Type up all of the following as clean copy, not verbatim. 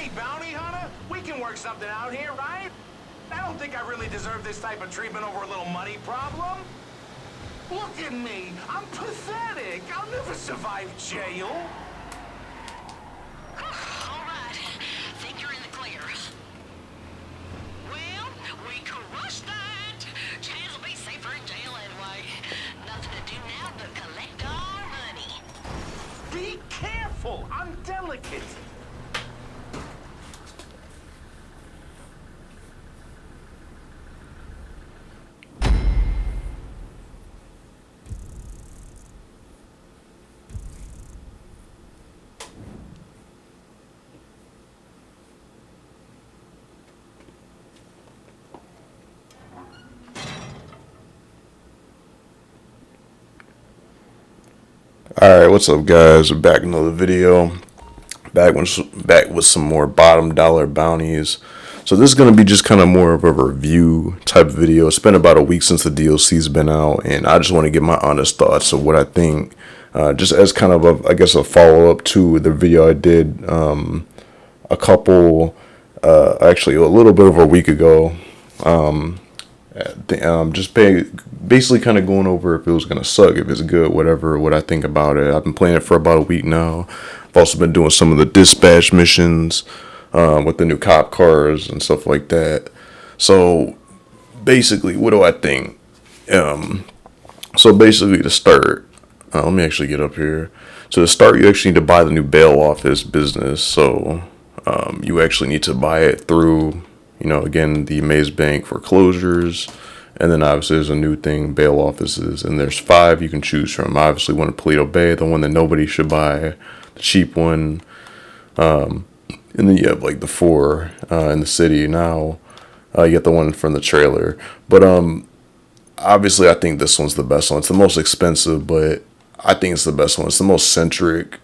Hey, bounty hunter, we can work something out here, right? I don't think I really deserve this type of treatment over a little money problem. Look at me. I'm pathetic. I'll never survive jail. All right. Think you're in the clear. Well, we crushed that. Chance will be safer in jail anyway. Nothing to do now but collect our money. Be careful. I'm delicate. Alright, what's up guys? We're back in another video. Back with some more bottom dollar bounties. So this is going to be just kind of more of a review type of video. It's been about a week since the DLC's been out, and I just want to get my honest thoughts of what I think. Just as kind of a, I guess, a follow-up to the video I did actually a little bit over a week ago. Basically kind of going over if it was gonna suck, if it's good, whatever, what I think about it. I've been playing it for about a week now. I've also been doing some of the dispatch missions with the new cop cars and stuff like that. So basically, what do I think? So basically, to start, let me actually get up here. So to start, you actually need to buy the new bail office business. So you actually need to buy it through, again, the Maze Bank foreclosures. And then obviously there's a new thing, bail offices. And there's 5 you can choose from. Obviously one in Paleto Bay, the one that nobody should buy, the cheap one. And then you have like the 4 in the city now. You get the one from the trailer. But obviously I think this one's the best one. It's the most expensive, but I think it's the best one. It's the most centric.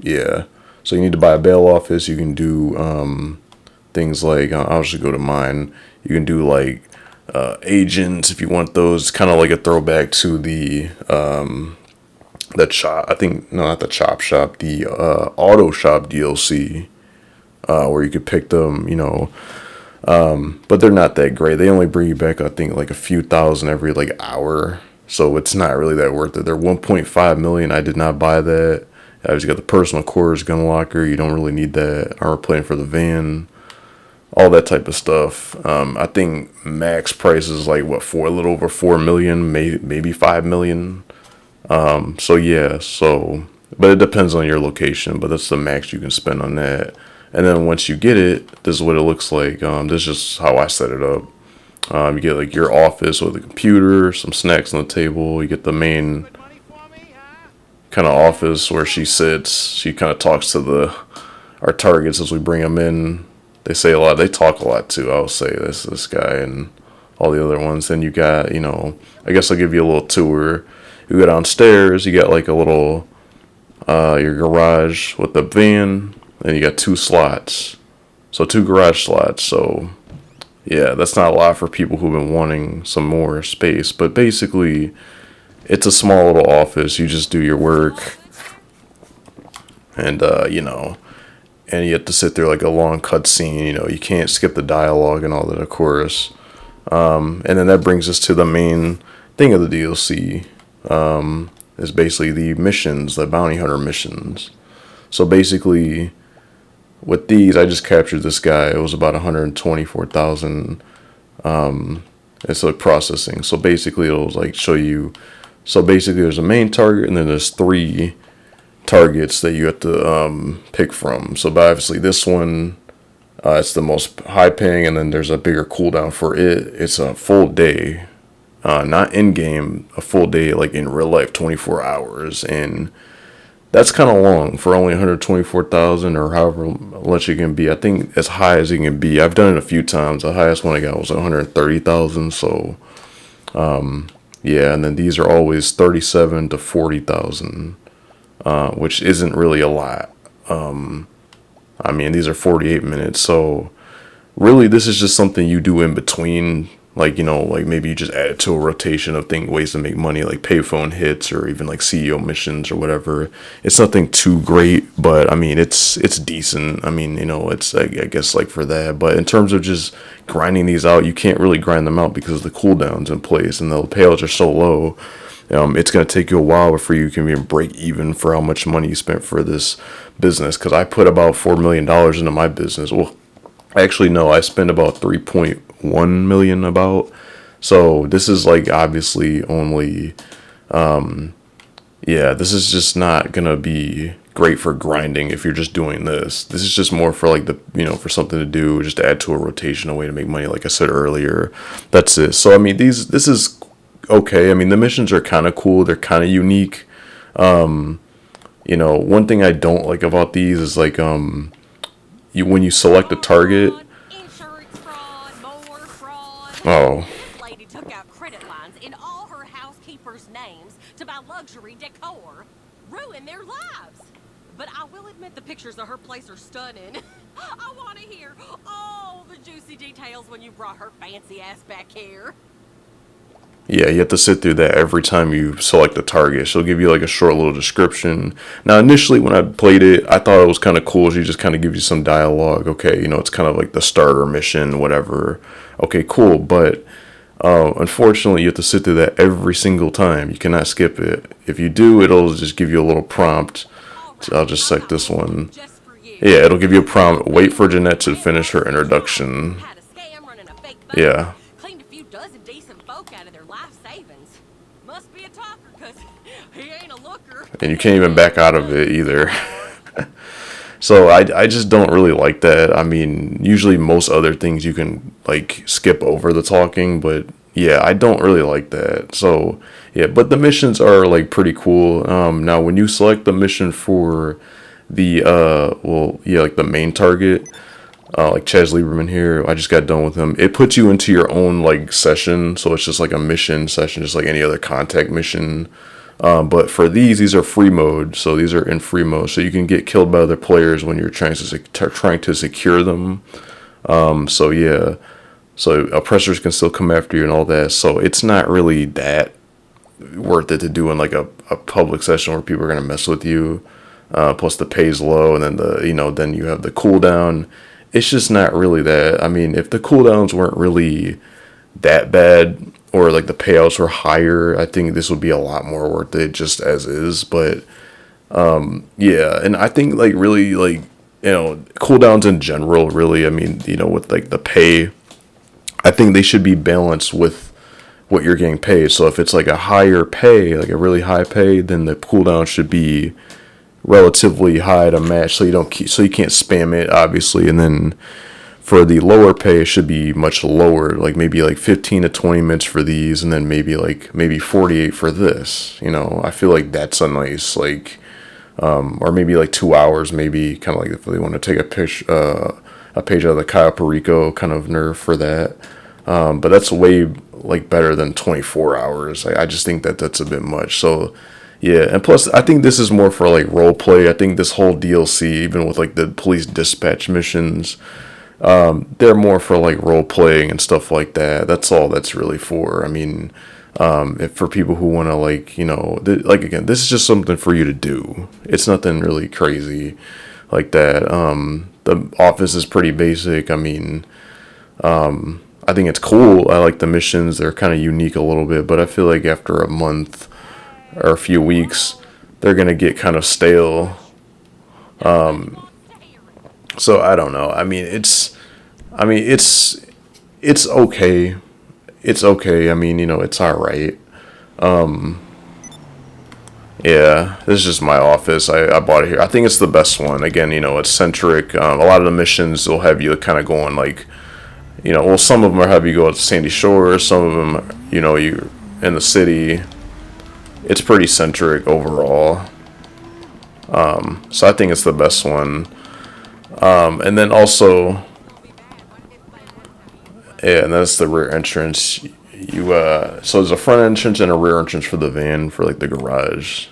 Yeah. So you need to buy a bail office. You can do things like, I'll just go to mine. You can do like agents if you want those. Kind of like a throwback to the chop. I think no, not the chop shop. The auto shop DLC, where you could pick them. But they're not that great. They only bring you back, I think, like a few thousand every like hour. So it's not really that worth it. They're 1.5 million. I did not buy that. I just got the personal quarters gun locker. You don't really need that. Armor plating for the van. All that type of stuff. I think max price is like what, a little over 4 million, maybe 5 million. So yeah, but it depends on your location, but that's the max you can spend on that. And then once you get it, this is what it looks like. This is just how I set it up. You get like your office with a computer, some snacks on the table. You get the main kind of office where she sits. She kind of talks to our targets as we bring them in. They say a lot. They talk a lot too. I'll say this guy and all the other ones. Then you got, I guess I'll give you a little tour. You go downstairs. You got like a little your garage with the van. Then you got 2 slots. So 2 garage slots. So yeah, that's not a lot for people who've been wanting some more space. But basically, it's a small little office. You just do your work, and and you have to sit there like a long cutscene. You can't skip the dialogue and all that, of course. And then that brings us to the main thing of the DLC. Is basically the missions, the bounty hunter missions. So basically, with these, I just captured this guy. It was about 124,000. It's like processing. So basically, it'll like show you. So basically, there's a main target, and then there's 3 targets that you have to pick from. So obviously this one, it's the most high paying, and then there's a bigger cooldown for it. It's a full day, not in game, a full day like in real life, 24 hours, and that's kind of long for only 124,000 or however much it can be. I think as high as it can be. I've done it a few times. The highest one I got was 130,000. So yeah, and then these are always 37 to 40,000. Which isn't really a lot. I mean, these are 48 minutes, so really this is just something you do in between Like, you know, like maybe you just add it to a rotation of ways to make money, like payphone hits or even like CEO missions or whatever. It's nothing too great, but I mean, it's decent. I mean, you know, it's I guess like for that. But in terms of just grinding these out, you can't really grind them out because the cooldowns in place and the payouts are so low. It's going to take you a while before you can even break even for how much money you spent for this business. Because I put about $4 million into my business. Well, actually, no, I spent about 3.1 million about. So this is like obviously only, yeah, this is just not going to be great for grinding if you're just doing this. This is just more for like the, you know, for something to do, just to add to a rotation, a way to make money, like I said earlier. That's it. So, I mean, this is okay. I mean, the missions are kind of cool. They're kind of unique. You know, one thing I don't like about these is like, when you select a target. Insurance fraud, more fraud. Oh, This lady took out credit lines in all her housekeepers' names to buy luxury decor. Ruin their lives. But I will admit the pictures of her place are stunning. I want to hear all the juicy details when you brought her fancy ass back here. yeah, you have to sit through that every time you select a target. She'll give you like a short little description. Now, initially when I played it, I thought it was kind of cool. She just kind of gives you some dialogue. Okay, you know, it's kind of like the starter mission, whatever. Okay, cool. But unfortunately, you have to sit through that every single time. You cannot skip it. If you do, it'll just give you a little prompt. So I'll just select this one. Just for you. Yeah, it'll give you a prompt. Wait for Jeanette to finish her introduction. Had a scam running a fake bank. Yeah. Cleaned a few dozen decent folk out of their life savings. Must be a talker, cause he ain't a looker. And you can't even back out of it either. So I just don't really like that. I mean, usually most other things you can like skip over the talking, but yeah, I don't really like that. So yeah, but the missions are like pretty cool. Now when you select the mission for the well, yeah, like the main target, like Chaz Lieberman here, I just got done with him. It puts you into your own like session, so it's just like a mission session, just like any other contact mission. But for these are free mode, so these are in free mode, so you can get killed by other players when you're trying to secure them. So yeah, so oppressors can still come after you and all that. So it's not really that worth it to do in like a public session where people are gonna mess with you. Plus the pay's low, and then then you have the cooldown. It's just not really that. I mean, if the cooldowns weren't really that bad, or like the payouts were higher, I think this would be a lot more worth it just as is. But yeah, and I think like really like, you know, cooldowns in general, really, I mean, you know, with like the pay, I think they should be balanced with what you're getting paid. So if it's like a higher pay, like a really high pay, then the cooldown should be relatively high to match, so you can't spam it, obviously. And then for the lower pay, it should be much lower, like maybe like 15 to 20 minutes for these, and then maybe 48 for this. You know, I feel like that's a nice like, or maybe like 2 hours, maybe kind of like if they want to take a page out of the Kyle Perico kind of nerf for that. But that's way like better than 24 hours. I just think that that's a bit much. So yeah, and plus I think this is more for like role play. I think this whole DLC, even with like the police dispatch missions, they're more for like role playing and stuff like that. That's all that's really for. I mean, if for people who want to like, you know, like again, this is just something for you to do. It's nothing really crazy like that. The office is pretty basic. I mean, I think it's cool. I like the missions. They're kind of unique a little bit, but I feel like after a month or a few weeks, they're gonna get kind of stale. So I don't know. I mean, it's okay. It's okay. I mean, you know, it's all right. Yeah, this is just my office. I bought it here. I think it's the best one. Again, you know, it's centric. A lot of the missions will have you kind of going like, you know, well, some of them are have you go to Sandy Shore. Some of them, you know, you in the city. It's pretty centric overall. So I think it's the best one. And then also, yeah, and that's the rear entrance. So there's a front entrance and a rear entrance for the van for like the garage.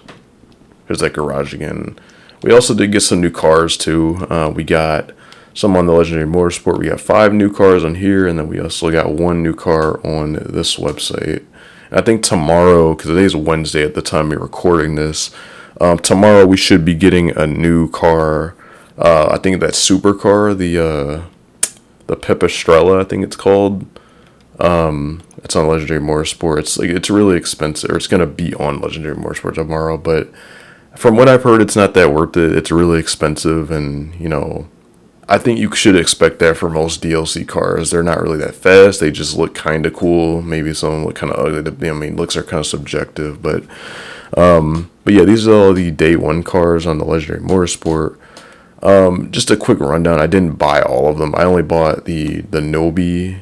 There's that garage again. We also did get some new cars too. We got some on the Legendary Motorsport. We got 5 new cars on here, and then we also got 1 new car on this website. And I think tomorrow, because today's Wednesday at the time we're recording this, tomorrow we should be getting a new car. I think that supercar, the Pipistrella, I think it's called. It's on Legendary Motorsport. It's really expensive, or it's gonna be on Legendary Motorsport tomorrow. But from what I've heard, it's not that worth it. It's really expensive, and I think you should expect that for most DLC cars. They're not really that fast. They just look kind of cool. Maybe some of them look kind of ugly. I mean, looks are kind of subjective, but yeah, these are all the day 1 cars on the Legendary Motorsport. Just a quick rundown. I didn't buy all of them. I only bought the Nobi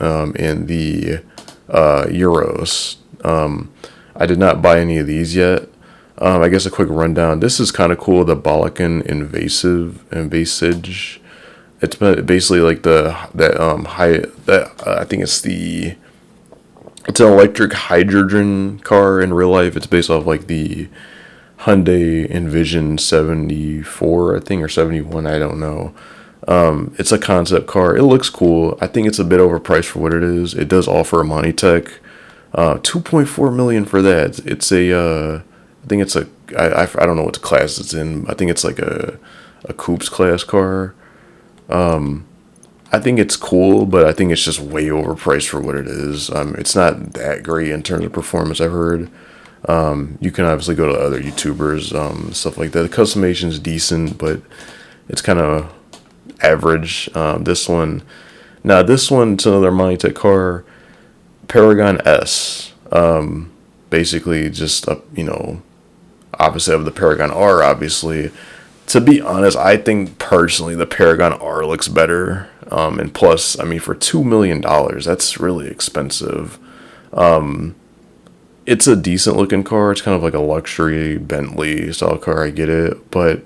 and the Euros. I did not buy any of these yet. I guess a quick rundown. This is kind of cool. The Balakan Invasage. It's basically like I think it's an electric hydrogen car in real life. It's based off like the Hyundai Envision 74, I think, or 71. I don't know. It's a concept car. It looks cool. I think it's a bit overpriced for what it is. It does offer a Monitech. 2.4 million for that. It's I think it's I don't know what class it's in. I think it's like a Coupe's class car. I think it's cool, but I think it's just way overpriced for what it is. It's not that great in terms of performance, I've heard. You can obviously go to other YouTubers, stuff like that. The customization is decent, but it's kind of average. This one's another Monitech car, Paragon S. Basically just opposite of the Paragon R, obviously. To be honest, I think personally the Paragon R looks better. And plus, I mean, for $2 million, that's really expensive. It's a decent looking car. It's kind of like a luxury Bentley style car. I get it. But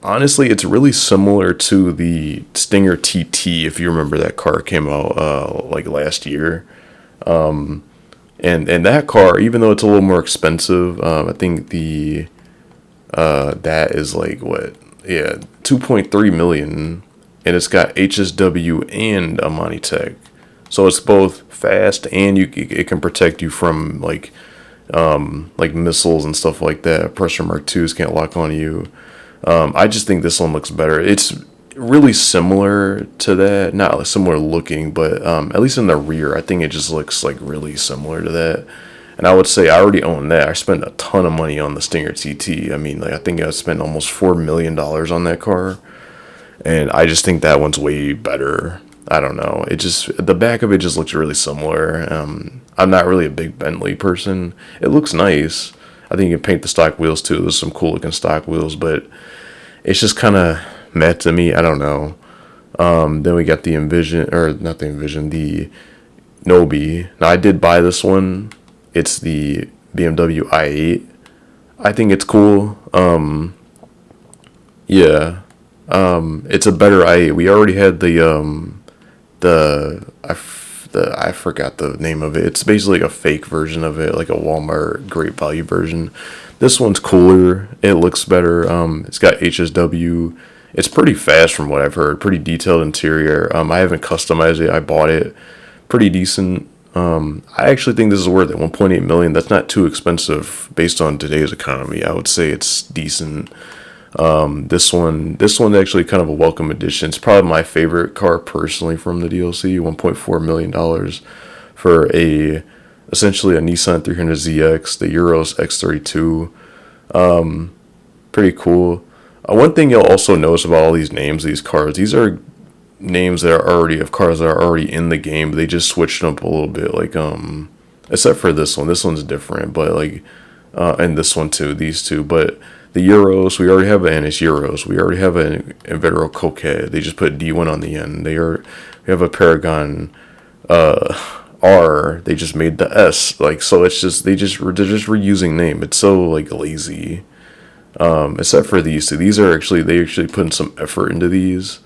honestly, it's really similar to the Stinger TT, if you remember that car came out like last year. And that car, even though it's a little more expensive, I think that is like 2.3 million, and it's got HSW and a Monitech, so it's both fast and it can protect you from like missiles and stuff like that. Pressure Mark IIs can't lock on you. I just think this one looks better. It's really similar to that, not similar looking, but at least in the rear, I think it just looks like really similar to that. And I would say I already own that. I spent a ton of money on the Stinger TT. I mean, I think I spent almost $4 million on that car, and I just think that one's way better. I don't know. The back of it just looks really similar. I'm not really a big Bentley person. It looks nice. I think you can paint the stock wheels too. There's some cool looking stock wheels, but it's just kind of meh to me. I don't know. Then we got the the Nobi. Now I did buy this one. It's the BMW i8. I think it's cool. Yeah. It's a better i8. We already had I forgot the name of it. It's basically a fake version of it, like a Walmart Great Value version. This one's cooler. It looks better. It's got HSW. It's pretty fast from what I've heard. Pretty detailed interior. I haven't customized it. I bought it. Pretty decent. I actually think this is worth it. 1.8 million. That's not too expensive based on today's economy. I would say it's decent. This one's actually kind of a welcome addition. It's probably my favorite car personally from the DLC. $1.4 million for essentially a Nissan 300ZX, the Euros X32. Pretty cool. One thing you'll also notice about all these names, these cars, these are names that are already of cars that are already in the game, but they just switched them up a little bit. Like, except for this one. This one's different, but like, and this one too, these two. But the Euros, we already have an Annis Euros. We already have an Invetero Coquette. They just put D1 on the end. We have a Paragon R. They just made the S. Like, so it's just they're just reusing name. It's so like lazy. Except for these two. These are they actually put in some effort into these.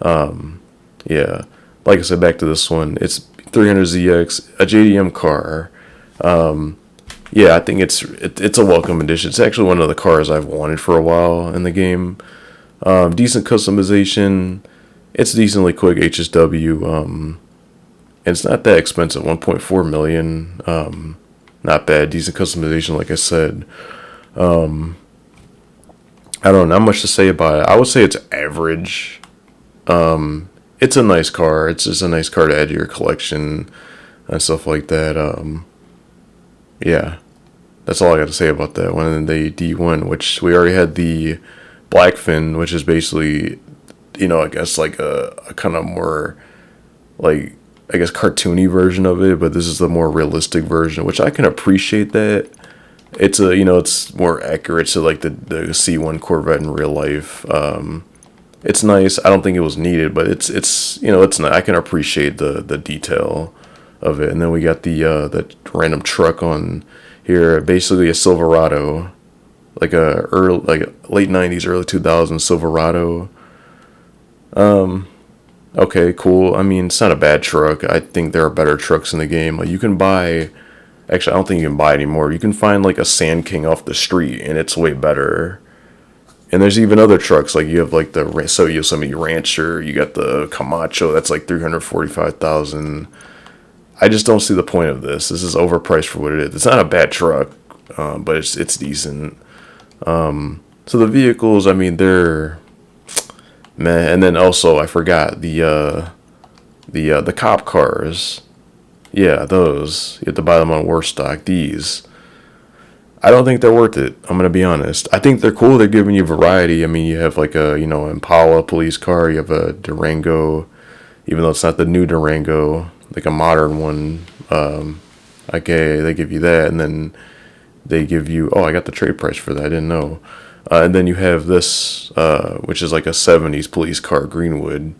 Yeah. Like I said, back to this one. It's 300ZX, a JDM car. Yeah, I think it's a welcome addition. It's actually one of the cars I've wanted for a while in the game. Decent customization. It's decently quick HSW. It's not that expensive. 1.4 million. Not bad. Decent customization, like I said. I don't know, not much to say about it. I would say it's average. It's a nice car. It's just a nice car to add to your collection and stuff like that. Yeah, that's all I got to say about that one. And then the D1, which we already had the Blackfin, which is basically, I guess like a kind of more like, I guess, cartoony version of it, but this is the more realistic version, which I can appreciate that. It's it's more accurate to like the C1 Corvette in real life. It's nice. I don't think it was needed, but it's it's nice. I can appreciate the detail of it. And then we got the random truck on here, basically a Silverado, like late '90s, early 2000s Silverado. Okay, cool. I mean, it's not a bad truck. I think there are better trucks in the game. Like, you can buy. Actually, I don't think you can buy it anymore. You can find like a Sand King off the street, and it's way better. And there's even other trucks, like you have like the Yosemite Rancher. You got the Camacho. That's like $345,000. I just don't see the point of this. This is overpriced for what it is. It's not a bad truck, but it's decent. So the vehicles, I mean, they're meh. And then also, I forgot the cop cars. Yeah, those. You have to buy them on Warstock. These, I don't think they're worth it. I'm gonna be honest. I think they're cool. They're giving you variety. I mean, you have like a Impala police car. You have a Durango, even though it's not the new Durango, like a modern one. Okay, they give you that, and then they give you. Oh, I got the trade price for that. I didn't know. And then you have this, which is like a '70s police car, Greenwood.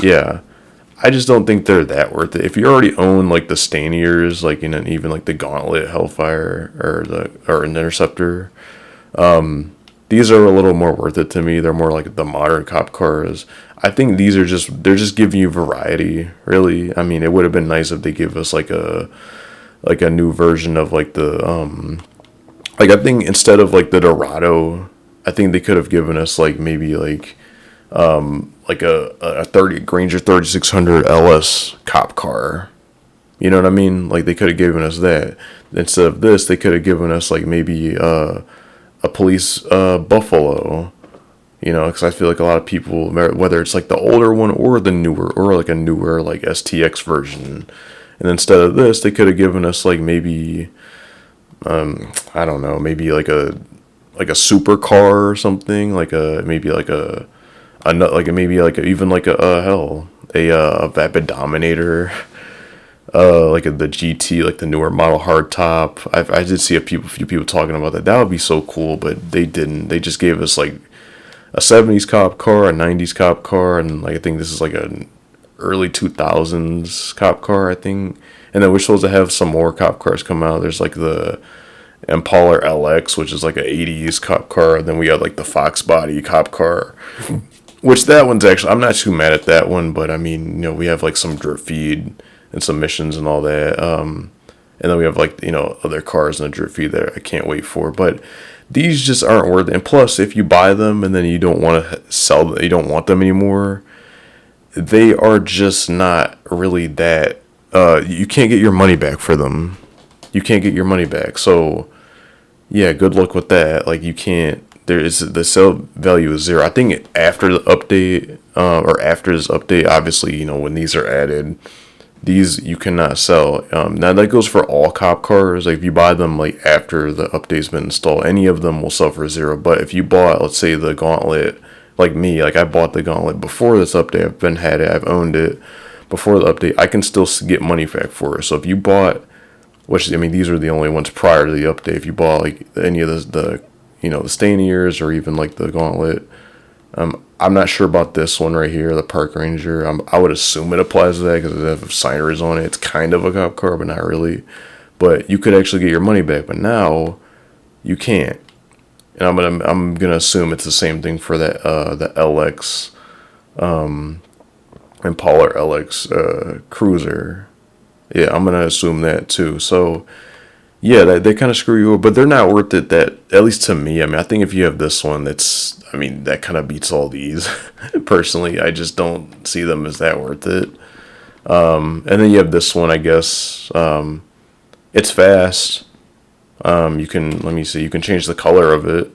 Yeah. I just don't think they're that worth it. If you already own like the Staniers, like even like the Gauntlet, Hellfire, or an Interceptor, these are a little more worth it to me. They're more like the modern cop cars. I think they're just giving you variety. Really, I mean, it would have been nice if they give us like a new version of like the like, I think instead of like the Dorado, I think they could have given us like maybe like a 30 Granger 3600 LS cop car. You know what I mean? Like, they could have given us that. Instead of this, they could have given us like maybe a police Buffalo. Because I feel like a lot of people, whether it's like the older one or the newer, or like a newer like STX version, and instead of this, they could have given us like maybe I don't know, maybe like a supercar or something, like a Vapid Dominator, like the GT, like the newer model hardtop. I did see a few people talking about that. That would be so cool, but they didn't. They just gave us like a '70s cop car, a '90s cop car, and like I think this is like an early 2000s cop car, I think. And then we're supposed to have some more cop cars come out. There's like the Impala LX, which is like an '80s cop car, and then we had like the Fox Body cop car. Which that one's actually, I'm not too mad at that one, but I mean, we have like some drip feed and some missions and all that. And then we have like, other cars in the drip feed that I can't wait for. But these just aren't worth it. And plus, if you buy them and then you don't want to sell them, you don't want them anymore, they are just not really that, you can't get your money back for them. You can't get your money back. So, yeah, good luck with that. Like, you can't. The sale value is 0. I think after the update, or after this update, obviously, when these are added, these you cannot sell. Now that goes for all cop cars. Like, if you buy them like after the update's been installed, any of them will sell for 0. But if you bought, let's say, the Gauntlet, like me, like I bought the Gauntlet before this update, I've owned it before the update, I can still get money back for it. So if you bought, these are the only ones prior to the update. If you bought like any of the Staniers or even like the Gauntlet, I'm not sure about this one right here, the Park Ranger. I would assume it applies to that because it has signers on it. It's kind of a cop car, but not really. But you could actually get your money back, but now you can't. And I'm gonna assume it's the same thing for that the LX, Impala LX Cruiser. Yeah, I'm gonna assume that too. So yeah, they kind of screw you up, but they're not worth it. That, at least to me. I mean, I think if you have this one, I mean, that kind of beats all these. Personally, I just don't see them as that worth it. And then you have this one, I guess. It's fast. You can, let me see, you can change the color of it.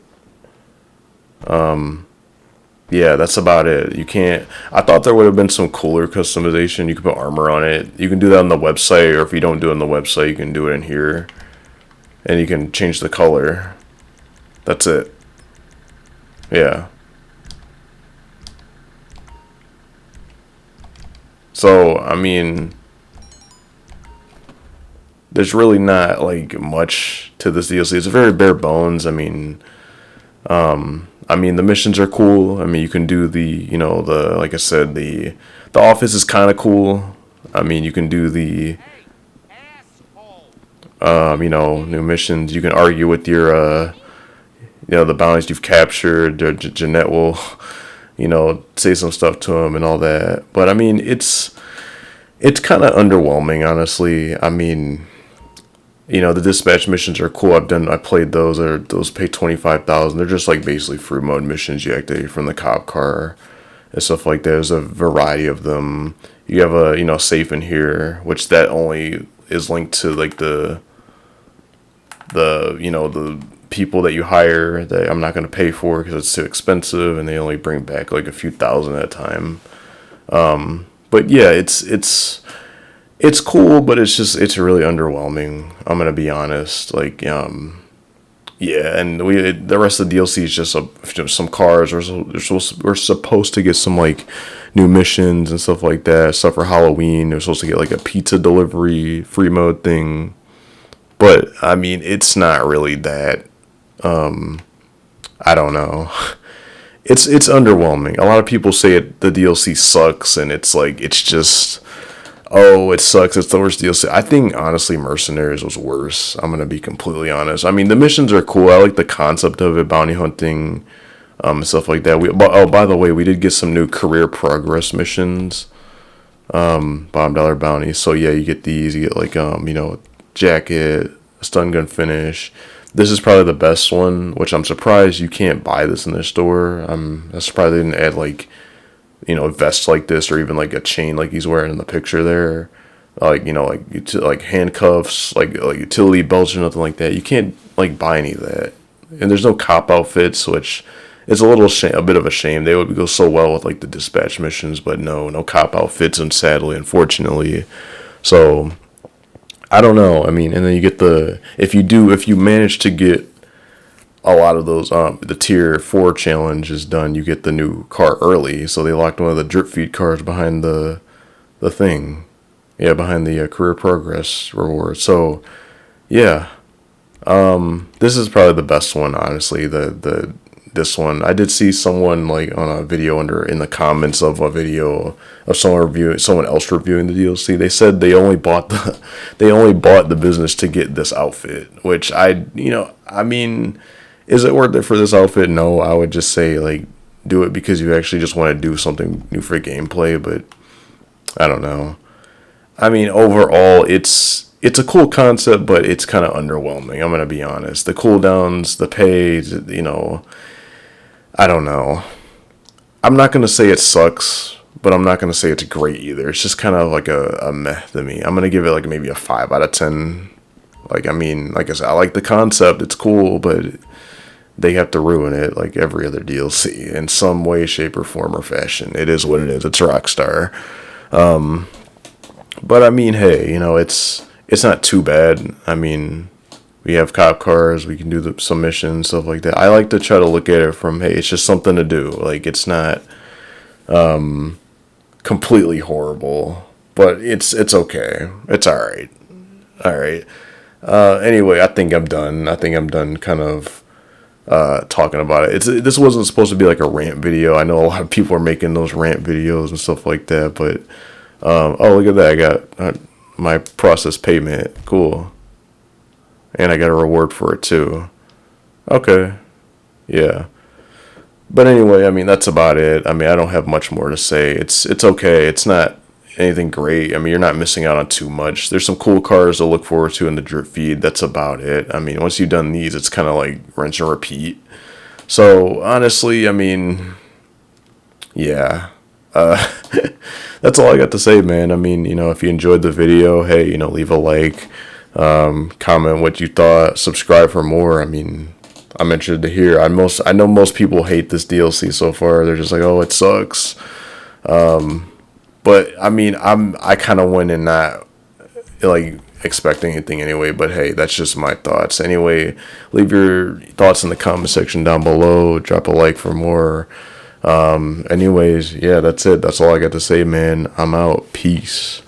Yeah, that's about it. You can't, I thought there would have been some cooler customization. You could put armor on it. You can do that on the website, or if you don't do it on the website, you can do it in here. And you can change the color. That's it. Yeah. So, I mean, there's really not like much to this DLC. It's very bare bones. I mean, the missions are cool. I mean, you can do the, you know, the, like I said, the office is kind of cool. I mean, you can do the, you know, new missions. You can argue with your, you know, the bounties you've captured. Jeanette will, you know, say some stuff to him and all that. But I mean, it's kind of underwhelming, honestly. I mean, you know, the dispatch missions are cool. I played those. Those pay 25,000. They're just like basically free mode missions you activate from the cop car and stuff like that. There's a variety of them. You have a, you know, safe in here, which that only is linked to like the you know, the people that you hire that I'm not going to pay for because it's too expensive, and they only bring back like a few thousand at a time. But yeah, it's cool, but it's really underwhelming. I'm gonna be honest. Like, yeah, and the rest of the DLC is just some cars. We're supposed to get some like new missions and stuff like that. Stuff for Halloween. They're supposed to get like a pizza delivery free mode thing. But I mean, it's not really that. I don't know. It's underwhelming. A lot of people say the DLC sucks, and it's like it's just. Oh, it sucks. It's the worst DLC. I think, honestly, Mercenaries was worse. I'm going to be completely honest. I mean, the missions are cool. I like the concept of it, bounty hunting, stuff like that. By the way, we did get some new career progress missions, bottom dollar bounties. So, yeah, you get these. You get, like, you know, jacket, stun gun finish. This is probably the best one, which I'm surprised you can't buy this in the store. I'm surprised they didn't add, like, you know, vests like this, or even like a chain like he's wearing in the picture there, like, you know, like handcuffs, like utility belts or nothing like that. You can't like buy any of that, and there's no cop outfits, which is a bit of a shame. They would go so well with like the dispatch missions, but no cop outfits, and sadly, unfortunately, so I don't know. I mean, and then you get if you manage to get a lot of those, the tier 4 challenge is done, you get the new car early. So they locked one of the drip feed cars behind the thing. Yeah, behind the career progress reward. So, yeah. This is probably the best one, honestly. This one. I did see someone like on a video in the comments of a video of someone else reviewing the DLC. They said they only bought the business to get this outfit, which I mean, is it worth it for this outfit? No, I would just say, like, do it because you actually just want to do something new for gameplay, but I don't know. I mean, overall, it's a cool concept, but it's kind of underwhelming. I'm going to be honest. The cooldowns, the pay, you know, I don't know. I'm not going to say it sucks, but I'm not going to say it's great either. It's just kind of like a meh to me. I'm going to give it like maybe a 5 out of 10. Like, I mean, like I said, I like the concept. It's cool, but they have to ruin it like every other DLC in some way, shape, or form or fashion. It is what it is. It's Rockstar. But I mean, hey, you know, it's not too bad. I mean, we have cop cars. We can do some missions, stuff like that. I like to try to look at it from, hey, it's just something to do. Like, it's not completely horrible, but it's okay. It's all right. All right. Anyway, I think I'm done kind of talking about it. This wasn't supposed to be like a rant video. I know a lot of people are making those rant videos and stuff like that, but oh, look at that. I got my process payment. Cool. And I got a reward for it too. Okay. Yeah. But anyway, I mean, that's about it. I mean, I don't have much more to say. It's okay. It's not anything great. I mean, you're not missing out on too much. There's some cool cars to look forward to in the drip feed. That's about it. I mean, once you've done these, it's kind of like rinse and repeat. So honestly, I mean, yeah. That's all I got to say, man. I mean, if you enjoyed the video, hey, leave a like, comment what you thought, subscribe for more. I mean, I'm interested to hear. I know most people hate this DLC so far. They're just like, oh, it sucks. But I mean, I kind of went in not like expecting anything anyway. But hey, that's just my thoughts. Anyway, leave your thoughts in the comment section down below. Drop a like for more. Anyways, yeah, that's it. That's all I got to say, man. I'm out. Peace.